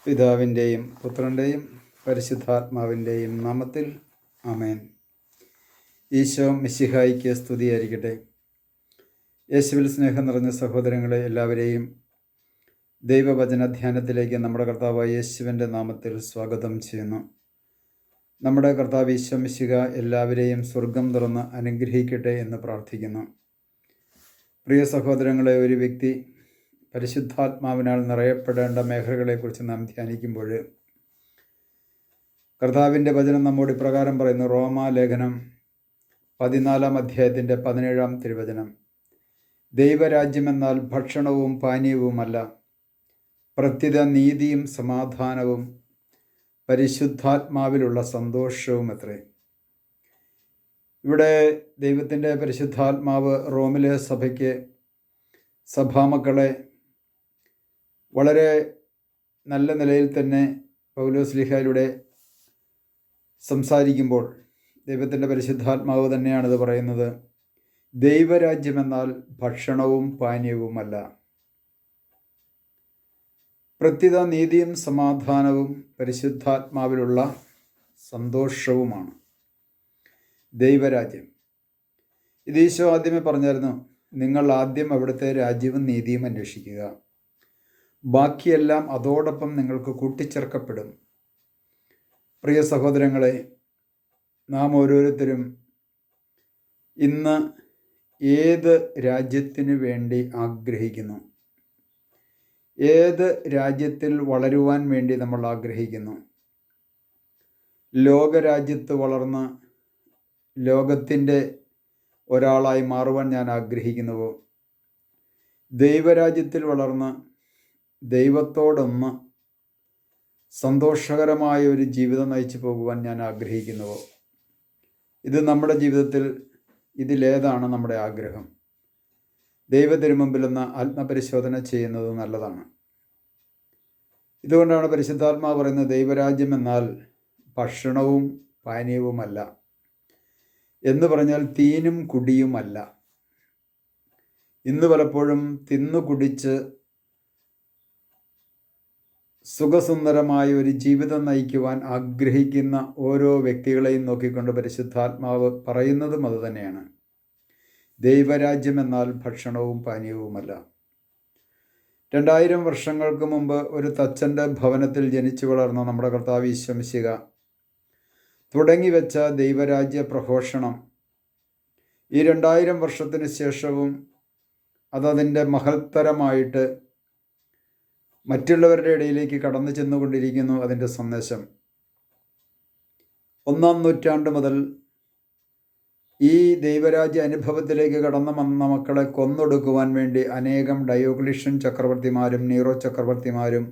പിതാവിൻ്റെയും പുത്രൻ്റെയും പരിശുദ്ധാത്മാവിൻ്റെയും നാമത്തിൽ ആമേൻ. ഈശോ മിശിഹായിക്ക് സ്തുതിയായിരിക്കട്ടെ. യേശുവിൽ സ്നേഹം നിറഞ്ഞ സഹോദരങ്ങളെ എല്ലാവരെയും ദൈവവചന ധ്യാനത്തിലേക്ക് നമ്മുടെ കർത്താവായ യേശുവിൻ്റെ നാമത്തിൽ സ്വാഗതം ചെയ്യുന്നു. നമ്മുടെ കർത്താവ് ഈശോ മിശിഹ എല്ലാവരെയും സ്വർഗം തുറന്ന് അനുഗ്രഹിക്കട്ടെ എന്ന് പ്രാർത്ഥിക്കുന്നു. പ്രിയ സഹോദരങ്ങളെ, ഒരു വ്യക്തി പരിശുദ്ധാത്മാവിനാൽ നിറയപ്പെടേണ്ട മേഖലകളെക്കുറിച്ച് നാം ധ്യാനിക്കുമ്പോൾ കർത്താവിൻ്റെ വചനം നമ്മോട് ഇപ്രകാരം പറയുന്നു. റോമാലേഖനം 14 അധ്യായത്തിൻ്റെ 17 തിരുവചനം: ദൈവരാജ്യമെന്നാൽ ഭക്ഷണവും പാനീയവുമല്ല, പ്രത്യുത നീതിയും സമാധാനവും പരിശുദ്ധാത്മാവിലുള്ള സന്തോഷവും അത്രേ. ഇവിടെ ദൈവത്തിൻ്റെ പരിശുദ്ധാത്മാവ് റോമിലെ സഭയ്ക്ക്, സഭാമക്കളെ വളരെ നല്ല നിലയിൽ തന്നെ പൗലോസ്ലീഹായിലൂടെ സംസാരിക്കുമ്പോൾ ദൈവത്തിൻ്റെ പരിശുദ്ധാത്മാവ് തന്നെയാണിത് പറയുന്നത്. ദൈവരാജ്യമെന്നാൽ ഭക്ഷണവും പാനീയവുമല്ല, പ്രത്യുത നീതിയും സമാധാനവും പരിശുദ്ധാത്മാവിലുള്ള സന്തോഷവുമാണ് ദൈവരാജ്യം. ഇത് ഈശോ ആദ്യമേ പറഞ്ഞായിരുന്നു, നിങ്ങൾ ആദ്യം അവിടുത്തെ രാജ്യവും നീതിയും അന്വേഷിക്കുക, ബാക്കിയെല്ലാം അതോടൊപ്പം നിങ്ങൾക്ക് കൂട്ടിച്ചേർക്കപ്പെടും. പ്രിയ സഹോദരങ്ങളെ, നാം ഓരോരുത്തരും ഇന്ന് ഏത് രാജ്യത്തിനു വേണ്ടി ആഗ്രഹിക്കുന്നു? ഏത് രാജ്യത്തിൽ വളരുവാൻ വേണ്ടി നമ്മൾ ആഗ്രഹിക്കുന്നു? ലോകരാജ്യത്ത് വളർന്ന് ലോകത്തിൻ്റെ ഒരാളായി മാറുവാൻ ഞാൻ ആഗ്രഹിക്കുന്നുവോ? ദൈവരാജ്യത്തിൽ വളർന്ന് ദൈവത്തോടൊന്ന് സന്തോഷകരമായ ഒരു ജീവിതം നയിച്ചു പോകുവാൻ ഞാൻ ആഗ്രഹിക്കുന്നുവോ? ഇത് നമ്മുടെ ജീവിതത്തിൽ ഇതിലേതാണ് നമ്മുടെ ആഗ്രഹം? ദൈവത്തിരുമുമ്പിലൊന്ന് ആത്മപരിശോധന ചെയ്യുന്നത് നല്ലതാണ്. ഇതുകൊണ്ടാണ് പരിശുദ്ധാത്മാവ് പറയുന്നത്, ദൈവരാജ്യം എന്നാൽ ഭക്ഷണവും പാനീയവുമല്ല എന്ന് പറഞ്ഞാൽ തീനും കുടിയുമല്ല. ഇന്ന് പലപ്പോഴും തിന്നു കുടിച്ച് സുഖസുന്ദരമായ ഒരു ജീവിതം നയിക്കുവാൻ ആഗ്രഹിക്കുന്ന ഓരോ വ്യക്തികളെയും നോക്കിക്കൊണ്ട് പരിശുദ്ധാത്മാവ് പറയുന്നതും അതുതന്നെയാണ്. ദൈവരാജ്യം എന്നാൽ ഭക്ഷണവും പാനീയവുമല്ല. 2000 വർഷങ്ങൾക്ക് മുമ്പ് ഒരു തച്ചൻ്റെ ഭവനത്തിൽ ജനിച്ചു വളർന്ന നമ്മുടെ കർത്താവ് ഈശോ മിശിഹ തുടങ്ങിവെച്ച ദൈവരാജ്യ പ്രഘോഷണം ഈ 2000 വർഷത്തിന് ശേഷവും അതതിൻ്റെ മഹത്തരമായിട്ട് മറ്റുള്ളവരുടെ ഇടയിലേക്ക് കടന്നു ചെന്നുകൊണ്ടിരിക്കുന്നു. അതിൻ്റെ സന്ദേശം 1-ാം നൂറ്റാണ്ട് മുതൽ ഈ ദൈവരാജ്യ അനുഭവത്തിലേക്ക് കടന്നു വന്ന മക്കളെ കൊന്നൊടുക്കുവാൻ വേണ്ടി അനേകം ഡയോക്ലിഷ്യൻ ചക്രവർത്തിമാരും നീറോ ചക്രവർത്തിമാരും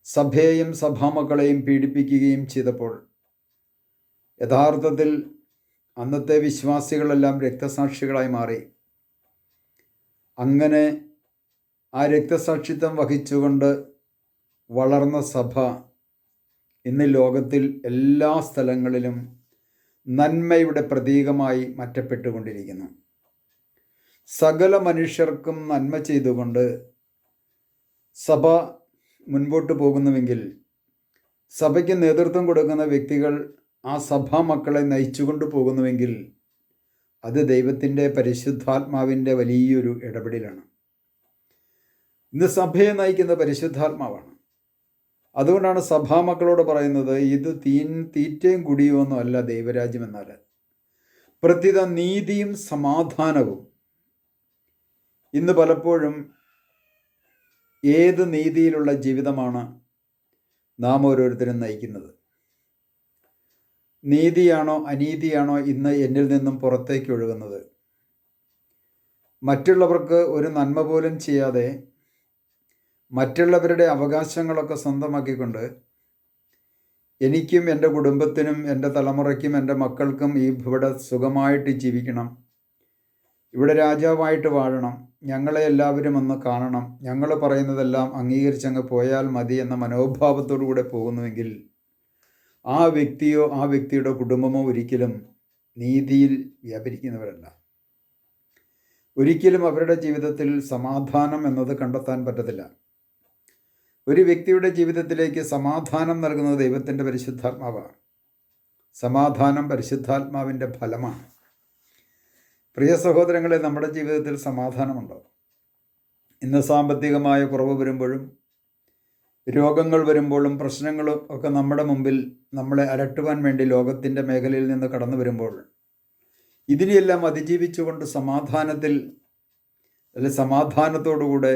സഭയെയും സഭാമക്കളെയും പീഡിപ്പിക്കുകയും ചെയ്തപ്പോൾ യഥാർത്ഥത്തിൽ അന്നത്തെ വിശ്വാസികളെല്ലാം രക്തസാക്ഷികളായി മാറി. അങ്ങനെ ആ രക്തസാക്ഷിത്വം വഹിച്ചുകൊണ്ട് വളർന്ന സഭ ഇന്ന് ലോകത്തിൽ എല്ലാ സ്ഥലങ്ങളിലും നന്മയുടെ പ്രതീകമായി മാറ്റപ്പെട്ടുകൊണ്ടിരിക്കുന്നു. സകല മനുഷ്യർക്കും നന്മ ചെയ്തുകൊണ്ട് സഭ മുൻപോട്ട് പോകുന്നുവെങ്കിൽ, സഭയ്ക്ക് നേതൃത്വം കൊടുക്കുന്ന വ്യക്തികൾ ആ സഭാമക്കളെ നയിച്ചുകൊണ്ട് പോകുന്നുവെങ്കിൽ, അത് ദൈവത്തിൻ്റെ പരിശുദ്ധാത്മാവിൻ്റെ വലിയൊരു ഇടപെടലാണ്. ഇന്ന് സഭയെ നയിക്കുന്ന പരിശുദ്ധാത്മാവാണ്. അതുകൊണ്ടാണ് സഭാമക്കളോട് പറയുന്നത്, ഇത് തീറ്റയും കുടിയും ഒന്നും അല്ല ദൈവരാജ്യം എന്നാൽ, പ്രത്യുത നീതിയും സമാധാനവും. ഇന്ന് പലപ്പോഴും ഏത് നീതിയിലുള്ള ജീവിതമാണ് നാം ഓരോരുത്തരും നയിക്കുന്നത്? നീതിയാണോ അനീതിയാണോ ഇന്ന് എന്നിൽ നിന്നും പുറത്തേക്ക് ഒഴുകുന്നത്? മറ്റുള്ളവർക്ക് ഒരു നന്മ പോലും ചെയ്യാതെ മറ്റുള്ളവരുടെ അവകാശങ്ങളൊക്കെ സ്വന്തമാക്കിക്കൊണ്ട് എനിക്കും എൻ്റെ കുടുംബത്തിനും എൻ്റെ തലമുറയ്ക്കും എൻ്റെ മക്കൾക്കും ഇവിടെ സുഖമായിട്ട് ജീവിക്കണം, ഇവിടെ രാജാവായിട്ട് വാഴണം, ഞങ്ങളെ എല്ലാവരും ഒന്ന് കാണണം, ഞങ്ങൾ പറയുന്നതെല്ലാം അംഗീകരിച്ചങ്ങ് പോയാൽ മതി എന്ന മനോഭാവത്തോടു കൂടെ പോകുന്നുവെങ്കിൽ ആ വ്യക്തിയോ ആ വ്യക്തിയുടെ കുടുംബമോ ഒരിക്കലും നീതിയിൽ വ്യാപരിക്കുന്നവരല്ല. ഒരിക്കലും അവരുടെ ജീവിതത്തിൽ സമാധാനം എന്നത് കണ്ടെത്താൻ പറ്റത്തില്ല. ഒരു വ്യക്തിയുടെ ജീവിതത്തിലേക്ക് സമാധാനം നൽകുന്നത് ദൈവത്തിൻ്റെ പരിശുദ്ധാത്മാവാണ്. സമാധാനം പരിശുദ്ധാത്മാവിൻ്റെ ഫലമാണ്. പ്രിയ സഹോദരങ്ങളെ, നമ്മുടെ ജീവിതത്തിൽ സമാധാനമുണ്ടോ? ഇന്ന് സാമ്പത്തികമായ കുറവ് വരുമ്പോഴും രോഗങ്ങൾ വരുമ്പോഴും പ്രശ്നങ്ങളും ഒക്കെ നമ്മുടെ മുമ്പിൽ നമ്മളെ അലട്ടുവാൻ വേണ്ടി ലോകത്തിൻ്റെ മേഖലയിൽ നിന്ന് കടന്നു വരുമ്പോൾ ഇതിനെയെല്ലാം അതിജീവിച്ചുകൊണ്ട് സമാധാനത്തോടുകൂടെ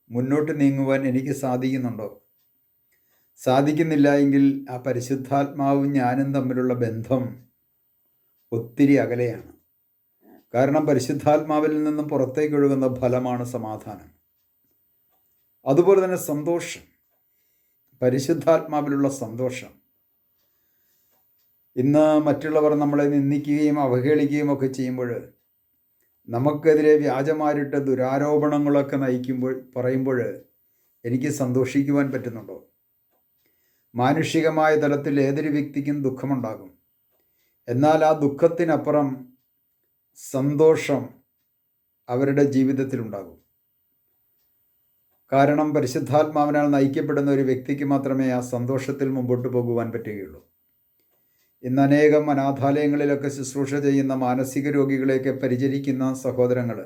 മുന്നോട്ട് നീങ്ങുവാൻ എനിക്ക് സാധിക്കുന്നുണ്ടോ? സാധിക്കുന്നില്ല എങ്കിൽ ആ പരിശുദ്ധാത്മാവും ഞാനും തമ്മിലുള്ള ബന്ധം ഒത്തിരി അകലെയാണ്. കാരണം പരിശുദ്ധാത്മാവിൽ നിന്നും പുറത്തേക്ക് ഒഴുകുന്ന ഫലമാണ് സമാധാനം. അതുപോലെ തന്നെ സന്തോഷം, പരിശുദ്ധാത്മാവിലുള്ള സന്തോഷം. ഇന്ന് മറ്റുള്ളവർ നമ്മളെ നിന്ദിക്കുകയും അവഹേളിക്കുകയും ഒക്കെ ചെയ്യുമ്പോൾ, നമുക്കെതിരെ വ്യാജമായിട്ട് ദുരാരോപണങ്ങളൊക്കെ പറയുമ്പോൾ എനിക്ക് സന്തോഷിക്കുവാൻ പറ്റുന്നുണ്ടോ? മാനുഷികമായ തലത്തിൽ ഏതൊരു വ്യക്തിക്കും ദുഃഖമുണ്ടാകും. എന്നാൽ ആ ദുഃഖത്തിനപ്പുറം സന്തോഷം അവരുടെ ജീവിതത്തിലുണ്ടാകും. കാരണം പരിശുദ്ധാത്മാവിനാൽ നയിക്കപ്പെടുന്ന ഒരു വ്യക്തിക്ക് മാത്രമേ ആ സന്തോഷത്തിൽ മുമ്പോട്ട് പോകുവാൻ പറ്റുകയുള്ളൂ. ഇന്ന് അനേകം അനാഥാലയങ്ങളിലൊക്കെ ശുശ്രൂഷ ചെയ്യുന്ന മാനസിക രോഗികളെയൊക്കെ പരിചരിക്കുന്ന സഹോദരങ്ങൾ,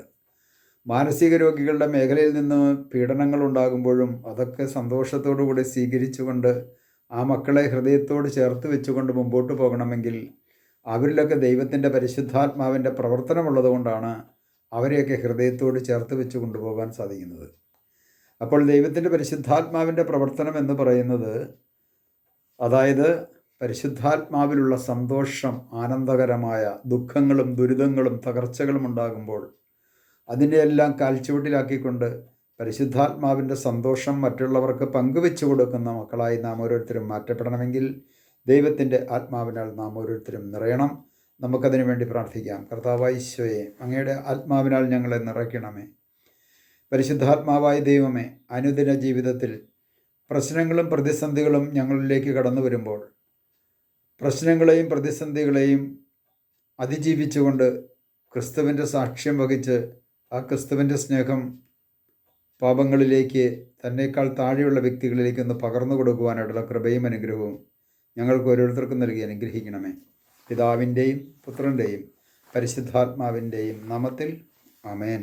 മാനസിക രോഗികളുടെ മേഖലയിൽ നിന്ന് പീഡനങ്ങൾ ഉണ്ടാകുമ്പോഴും അതൊക്കെ സന്തോഷത്തോടുകൂടി സ്വീകരിച്ചുകൊണ്ട് ആ മക്കളെ ഹൃദയത്തോട് ചേർത്ത് വെച്ചുകൊണ്ട് മുമ്പോട്ട് പോകണമെങ്കിൽ അവരിലൊക്കെ ദൈവത്തിൻ്റെ പരിശുദ്ധാത്മാവിൻ്റെ പ്രവർത്തനമുള്ളത് കൊണ്ടാണ് അവരെയൊക്കെ ഹൃദയത്തോട് ചേർത്ത് വെച്ച് കൊണ്ടുപോകാൻ സാധിക്കുന്നത്. അപ്പോൾ ദൈവത്തിൻ്റെ പരിശുദ്ധാത്മാവിൻ്റെ പ്രവർത്തനം എന്ന് പറയുന്നത്, അതായത് പരിശുദ്ധാത്മാവിലുള്ള സന്തോഷം, ആനന്ദകരമായ ദുഃഖങ്ങളും ദുരിതങ്ങളും തകർച്ചകളും ഉണ്ടാകുമ്പോൾ അതിനെയെല്ലാം കാൽച്ചുവട്ടിലാക്കിക്കൊണ്ട് പരിശുദ്ധാത്മാവിൻ്റെ സന്തോഷം മറ്റുള്ളവർക്ക് പങ്കുവെച്ചു കൊടുക്കുന്ന മക്കളായി നാം ഓരോരുത്തരും മാറ്റപ്പെടണമെങ്കിൽ ദൈവത്തിൻ്റെ ആത്മാവിനാൽ നാം ഓരോരുത്തരും നിറയണം. നമുക്കതിനു വേണ്ടി പ്രാർത്ഥിക്കാം. കർത്താവായ ഈശോയെ, അങ്ങയുടെ ആത്മാവിനാൽ ഞങ്ങളെ നിറയ്ക്കണമേ. പരിശുദ്ധാത്മാവായ ദൈവമേ, അനുദിന ജീവിതത്തിൽ പ്രശ്നങ്ങളും പ്രതിസന്ധികളും ഞങ്ങളിലേക്ക് കടന്നു വരുമ്പോൾ പ്രശ്നങ്ങളെയും പ്രതിസന്ധികളെയും അതിജീവിച്ചുകൊണ്ട് ക്രിസ്തുവിൻ്റെ സാക്ഷ്യം വഹിച്ച് ആ ക്രിസ്തുവിൻ്റെ സ്നേഹം പാപങ്ങളിലേക്ക് തന്നേക്കാൾ താഴെയുള്ള വ്യക്തികളിലേക്ക് ഒന്ന് പകർന്നു കൊടുക്കുവാനായിട്ടുള്ള കൃപയും അനുഗ്രഹവും ഞങ്ങൾക്ക് ഓരോരുത്തർക്കും നൽകി അനുഗ്രഹിക്കണമേ. പിതാവിൻ്റെയും പുത്രൻ്റെയും പരിശുദ്ധാത്മാവിൻ്റെയും നാമത്തിൽ ആമേൻ.